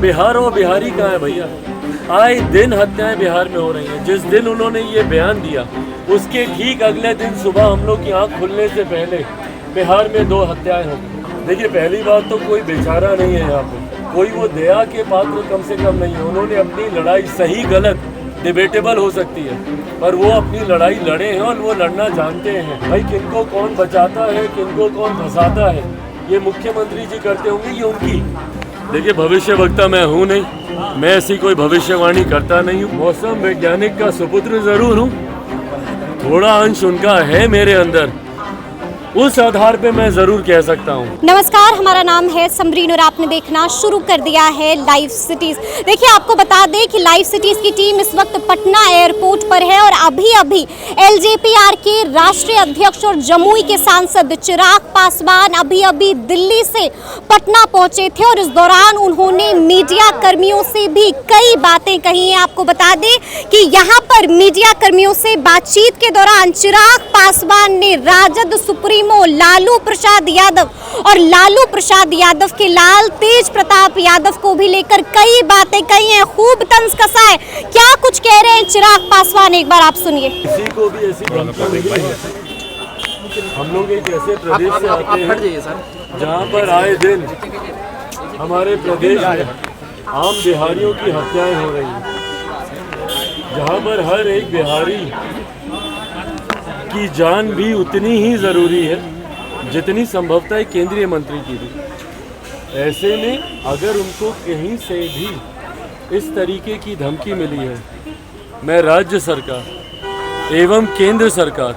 बिहार और बिहारी कहाँ है भैया? आए दिन हत्याएं बिहार में हो रही हैं। जिस दिन उन्होंने ये बयान दिया उसके ठीक अगले दिन सुबह हम लोग की आँख खुलने से पहले बिहार में 2 हत्याएं हो गई। देखिए, पहली बात तो कोई बेचारा नहीं है यहाँ पे, कोई वो दया के पात्र कम से कम नहीं है। उन्होंने अपनी लड़ाई, सही गलत डिबेटेबल हो सकती है, पर वो अपनी लड़ाई लड़े हैं और वो लड़ना जानते हैं। भाई, किनको कौन बचाता है, किनको कौन फंसाता है, ये मुख्यमंत्री जी करते होंगे, ये उनकी। देखिए, भविष्य वक्ता मैं हूँ नहीं, मैं ऐसी कोई भविष्यवाणी करता नहीं हूँ। मौसम वैज्ञानिक का सुपुत्र जरूर हूँ, थोड़ा अंश उनका है मेरे अंदर, उस आधार पे मैं जरूर कह सकता हूँ। नमस्कार, हमारा नाम है समरीन और आपने देखना शुरू कर दिया है लाइव सिटीज। देखिए, आपको बता दें कि लाइव सिटीज की टीम इस वक्त पटना एयरपोर्ट पर है और अभी एलजेपीआर के राष्ट्रीय अध्यक्ष और जमुई के सांसद चिराग पासवान अभी दिल्ली से पटना पहुंचे थे और इस दौरान उन्होंने मीडिया कर्मियों से भी कई बातें कही हैं। आपको बता दें कि यहाँ पर मीडिया कर्मियों से बातचीत के दौरान चिराग पासवान ने राजद सुप्रीमो लालू प्रसाद यादव और लालू प्रसाद यादव के लाल तेज प्रताप यादव को भी लेकर कई बातें कही हैं, खूब तंज कसा है। क्या कुछ कह रहे हैं चिराग पासवान, एक बार आप सुनिए। किसी को भी ऐसी हम लोग एक ऐसे प्रदेश से आते हैं जहाँ पर आए दिन हमारे प्रदेश में आम बिहारियों की हत्याएं हो रही हैं, जहाँ पर हर एक बिहारी की जान भी उतनी ही ज़रूरी है जितनी संभवतः एक केंद्रीय मंत्री की भी। ऐसे में अगर उनको कहीं से भी इस तरीके की धमकी मिली है, मैं राज्य सरकार एवं केंद्र सरकार,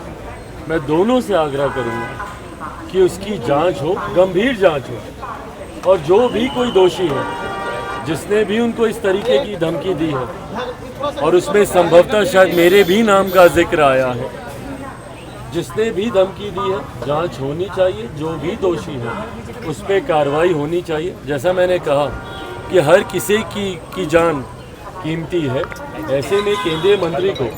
मैं दोनों से आग्रह करूंगा कि उसकी जांच हो, गंभीर जांच हो, और जो भी कोई दोषी है जिसने भी उनको इस तरीके की धमकी दी है, और उसमें संभवतः शायद मेरे भी नाम का जिक्र आया है, जिसने भी धमकी दी है, जांच होनी चाहिए। जो भी दोषी है उस पर कार्रवाई होनी चाहिए। जैसा मैंने कहा कि हर किसी की जान कीमती है, ऐसे में केंद्रीय मंत्री को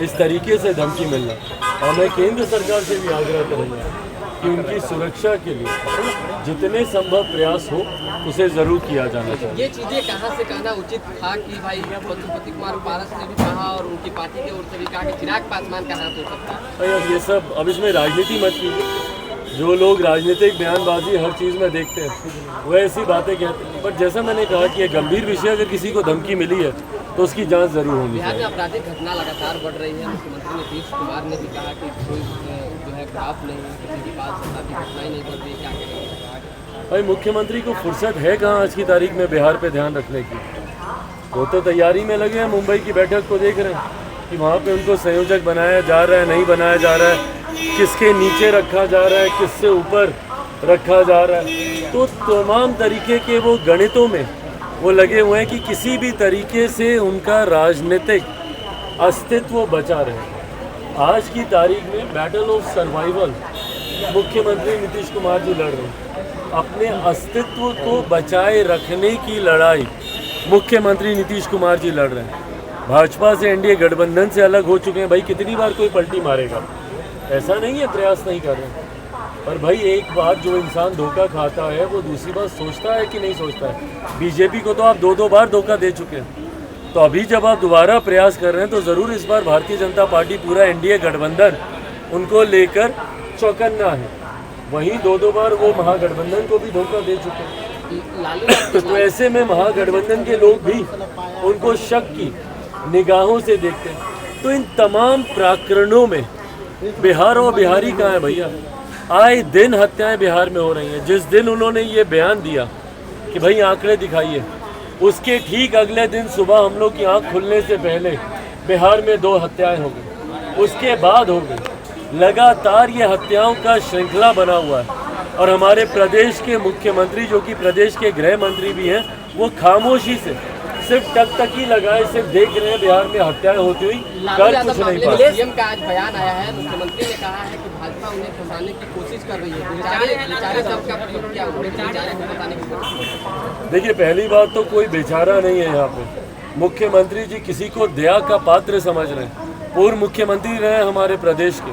इस तरीके से धमकी मिलना, और मैं केंद्र सरकार से भी आग्रह करूँगा कि उनकी सुरक्षा के लिए जितने संभव प्रयास हो उसे जरूर किया जाना चाहिए। ये चीजें कहाँ से कहना उचित था कि भाई पशुपति कुमार पारस ने भी कहा और उनकी पार्टी के ओर से भी कहा कि चिराग पासवान का हाथ हो सकता है। अब ये सब, अब इसमें राजनीति मत कीजिए। जो लोग राजनीतिक बयानबाजी हर चीज़ में देखते हैं वो ऐसी बातें कहते हैं, पर जैसा मैंने कहा कि ये गंभीर विषय, अगर किसी को धमकी मिली है तो उसकी जांच जरूर होनी चाहिए। बिहार में आपराधिक घटना लगातार बढ़ रही है। मुख्यमंत्री नीतीश कुमार ने भी कहा कि कोई जो है खराब नहीं है, किसी के पास आपराधिक घटनाएं नहीं बढ़ रही, क्या करेंगे? भाई, मुख्यमंत्री को फुर्सत है कहाँ आज की तारीख में बिहार पे ध्यान रखने की? वो तो तैयारी में लगे हैं। मुंबई की बैठक को देख रहे हैं कि वहाँ पे उनको संयोजक बनाया जा रहा है, नहीं बनाया जा रहा है, किसके नीचे रखा जा रहा है, किससे ऊपर रखा जा रहा है। तो तमाम तरीके के वो गणितों में वो लगे हुए हैं कि किसी भी तरीके से उनका राजनीतिक अस्तित्व बचा रहे। आज की तारीख में बैटल ऑफ सर्वाइवल मुख्यमंत्री नीतीश कुमार जी लड़ रहे हैं। अपने अस्तित्व को बचाए रखने की लड़ाई मुख्यमंत्री नीतीश कुमार जी लड़ रहे हैं। भाजपा से, एनडीए गठबंधन से अलग हो चुके हैं। भाई, कितनी बार कोई पलटी मारेगा? ऐसा नहीं है प्रयास नहीं कर रहे हैं, पर भाई एक बात, जो इंसान धोखा खाता है वो दूसरी बात सोचता है कि नहीं सोचता है। बीजेपी को तो आप 2-2 बार धोखा दे चुके हैं, तो अभी जब आप दोबारा प्रयास कर रहे हैं तो ज़रूर इस बार भारतीय जनता पार्टी, पूरा एनडीए गठबंधन उनको लेकर चौकन्ना है। वहीं 2-2 बार वो महागठबंधन को भी धोखा दे चुके हैं। तो ऐसे में महागठबंधन के लोग भी उनको शक की निगाहों से देखते हैं। तो इन तमाम प्रकरणों में बिहार और बिहारी कहाँ है भैया? आए दिन हत्याएं बिहार में हो रही हैं। जिस दिन उन्होंने ये बयान दिया कि भाई आंकड़े दिखाइए, उसके ठीक अगले दिन सुबह हम लोग की आँख खुलने से पहले बिहार में 2 हत्याएं हो गई, उसके बाद हो गई। लगातार ये हत्याओं का श्रृंखला बना हुआ है, और हमारे प्रदेश के मुख्यमंत्री, जो कि प्रदेश के गृह मंत्री भी हैं, वो खामोशी से सिर्फ टकटकी लगाए, सिर्फ देख रहे हैं बिहार में हत्याएं होती हुई, कर कुछ नहीं पा रहे। सीएम का आज बयान आया है, मुख्यमंत्री ने कहा है कि भाजपा उन्हें फंसाने की कोशिश कर रही है। बेचारे शब्द का प्रयोग किया, बेचारे को बताने की कोशिश। देखिए, पहली बात तो कोई बेचारा नहीं है यहाँ पे। मुख्यमंत्री जी किसी को दया का पात्र समझ रहे हैं। पूर्व मुख्यमंत्री रहे हमारे प्रदेश के,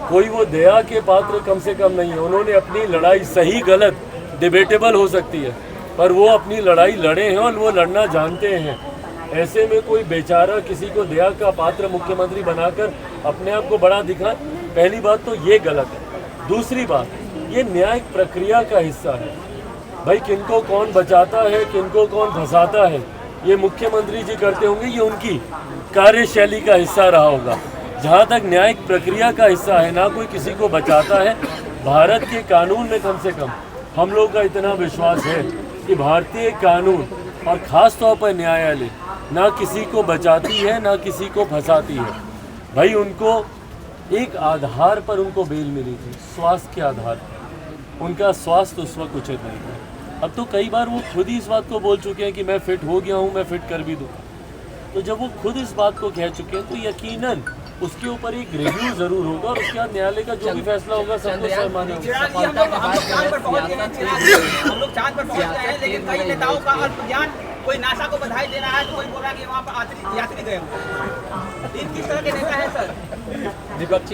कोई वो दया के पात्र कम से कम नहीं है। उन्होंने अपनी लड़ाई, सही गलत डिबेटेबल हो सकती है, पर वो अपनी लड़ाई लड़े हैं और वो लड़ना जानते हैं। ऐसे में कोई बेचारा किसी को दया का पात्र मुख्यमंत्री बनाकर अपने आप को बड़ा दिखाए, पहली बात तो ये गलत है। दूसरी बात, ये न्यायिक प्रक्रिया का हिस्सा है भाई, किनको कौन बचाता है, किनको कौन फंसाता है, ये मुख्यमंत्री जी करते होंगे, ये उनकी कार्यशैली का हिस्सा रहा होगा। जहाँ तक न्यायिक प्रक्रिया का हिस्सा है, ना कोई किसी को बचाता है। भारत के कानून में कम से कम हम लोग का इतना विश्वास है कि भारतीय कानून और ख़ास तौर पर न्यायालय ना किसी को बचाती है ना किसी को फंसाती है। भाई उनको एक आधार पर उनको बेल मिली थी, स्वास्थ्य के आधार पर। उनका स्वास्थ्य उस वक्त उचित नहीं था। अब तो कई बार वो खुद ही इस बात को बोल चुके हैं कि मैं फिट हो गया हूँ, मैं फिट कर भी दूँ। तो जब वो खुद इस बात को कह चुके हैं तो यकीनन उसके ऊपर एक रिव्यू जरूर होगा और उसके बाद न्यायालय का जो भी फैसला होगा सबको सम्मान्य होगा। हम लोग चांद पर पहुंच गए हैं, लेकिन कई नेताओं का अल्पज्ञान, कोई नासा को बधाई दे रहा है तो कोई बोल रहा है कि वहाँ पर यात्री गए हुए। इन किस तरह के नेता हैं सर?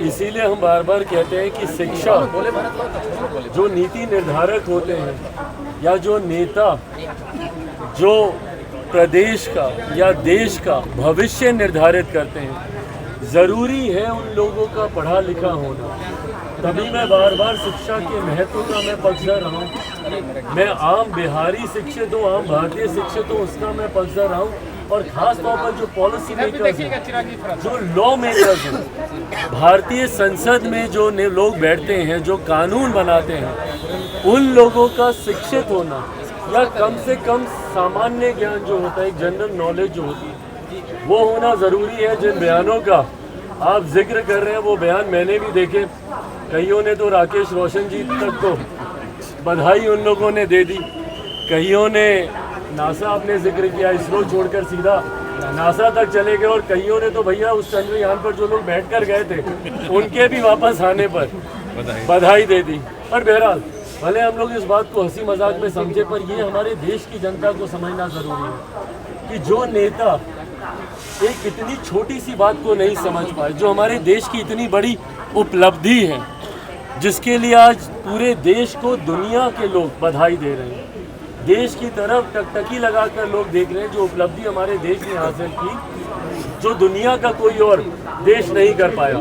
इसीलिए हम बार बार कहते हैं कि शिक्षा, जो नीति निर्धारक होते हैं या जो नेता जो प्रदेश का या देश का भविष्य निर्धारित करते हैं, ज़रूरी है उन लोगों का पढ़ा लिखा होना। तभी मैं बार बार शिक्षा के महत्व का मैं पक्षधर रहा हूँ। मैं आम बिहारी शिक्षित हूँ, आम भारतीय शिक्षित हूँ, उसका मैं पक्षधर रहा हूँ। और ख़ास तौर पर जो पॉलिसी मेकर्स हैं, जो लॉ मेकर्स हैं, भारतीय संसद में जो लोग बैठते हैं, जो कानून बनाते हैं, उन लोगों का शिक्षित होना या कम से कम सामान्य ज्ञान जो होता है, एक जनरल नॉलेज जो होती है, वो होना ज़रूरी है। जिन बयानों का आप जिक्र कर रहे हैं वो बयान मैंने भी देखे। कईयों ने तो राकेश रोशन जी तक तो बधाई उन लोगों ने दे दी, कईयों ने नासा आपने जिक्र किया, इसरो छोड़कर सीधा नासा तक चले गए, और कईयों ने तो भैया उस चंद्रयान पर जो लोग बैठकर गए थे उनके भी वापस आने पर बधाई दे दी। पर बहरहाल भले हम लोग इस बात को हंसी मजाक में समझे, पर ये हमारे देश की जनता को समझना ज़रूरी है कि जो नेता एक इतनी छोटी सी बात को नहीं समझ पाए, जो हमारे देश की इतनी बड़ी उपलब्धि है, जिसके लिए आज पूरे देश को दुनिया के लोग बधाई दे रहे हैं, देश की तरफ टकटकी लगाकर लोग देख रहे हैं, जो उपलब्धि हमारे देश ने हासिल की, जो दुनिया का कोई और देश नहीं कर पाया,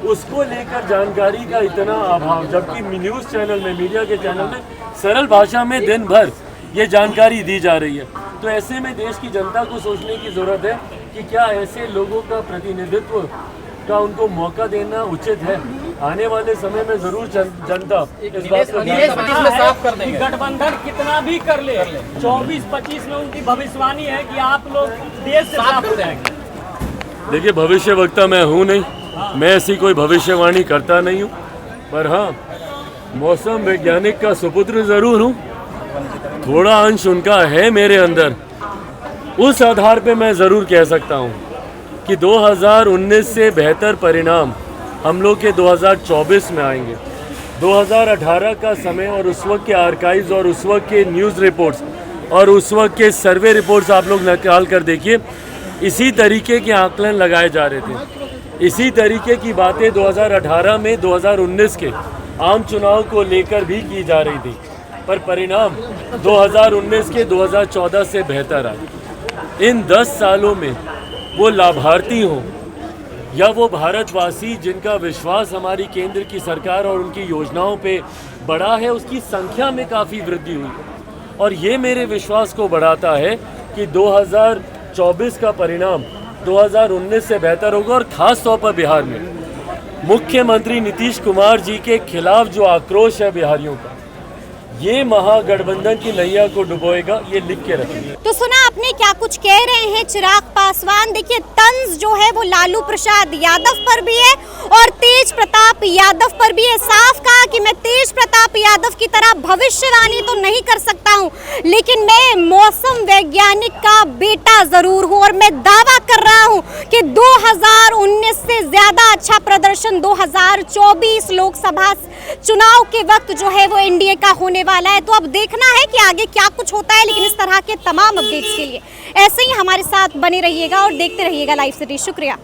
उसको लेकर जानकारी का इतना अभाव, जबकि न्यूज़ चैनल में, मीडिया के चैनल में सरल भाषा में दिन भर ये जानकारी दी जा रही है। तो ऐसे में देश की जनता को सोचने की ज़रूरत है कि क्या ऐसे लोगों का प्रतिनिधित्व का उनको मौका देना उचित है। आने वाले समय में ज़रूर जनता इस बात को साफ कर देंगे। गठबंधन कितना भी कर ले, 24-25 में उनकी भविष्यवाणी है कि आप लोग देश से साफ हो जाएंगे। देखिए, भविष्य वक्ता मैं हूँ नहीं, मैं ऐसी कोई भविष्यवाणी करता नहीं हूँ, पर हाँ मौसम वैज्ञानिक का सुपुत्र ज़रूर हूँ। थोड़ा अंश उनका है मेरे अंदर। उस आधार पे मैं ज़रूर कह सकता हूँ कि 2019 से बेहतर परिणाम हम लोग के 2024 में आएंगे। 2018 का समय और उस वक्त के आर्काइव्स और उस वक्त के न्यूज़ रिपोर्ट्स और उस वक्त के सर्वे रिपोर्ट्स आप लोग निकाल कर देखिए, इसी तरीके के आकलन लगाए जा रहे थे। इसी तरीके की बातें 2018 में 2019 के आम चुनाव को लेकर भी की जा रही थी, पर परिणाम 2019 के 2014 से बेहतर आए। इन 10 सालों में वो लाभार्थी हों या वो भारतवासी जिनका विश्वास हमारी केंद्र की सरकार और उनकी योजनाओं पे बढ़ा है, उसकी संख्या में काफ़ी वृद्धि हुई। और ये मेरे विश्वास को बढ़ाता है कि 2024 का परिणाम 2019 से बेहतर होगा। और ख़ास तौर पर बिहार में मुख्यमंत्री नीतीश कुमार जी के खिलाफ जो आक्रोश है बिहारियों का, ये महागठबंधन की नैया को डुबोएगा, ये लिख के रखिए। तो सुना आपने क्या कुछ कह रहे हैं चिराग पासवान। देखिए, तंज जो है वो लालू प्रसाद यादव पर भी है और तेज प्रताप यादव पर भी है। साफ कहा कि मैं तेज प्रताप यादव की तरह भविष्यवाणी तो नहीं कर सकता हूं, लेकिन मैं मौसम वैज्ञानिक का बेटा जरूर हूं और मैं दावा कर रहा हूं कि 2019 से ज्यादा अच्छा प्रदर्शन 2024 लोकसभा चुनाव के वक्त जो है वो एनडीए का होने वाला है। तो अब देखना है कि आगे क्या कुछ होता है, लेकिन इस तरह के तमाम अपडेट्स के लिए ऐसे ही हमारे साथ बने रहिएगा और देखते रहिएगा लाइव सिटी। शुक्रिया।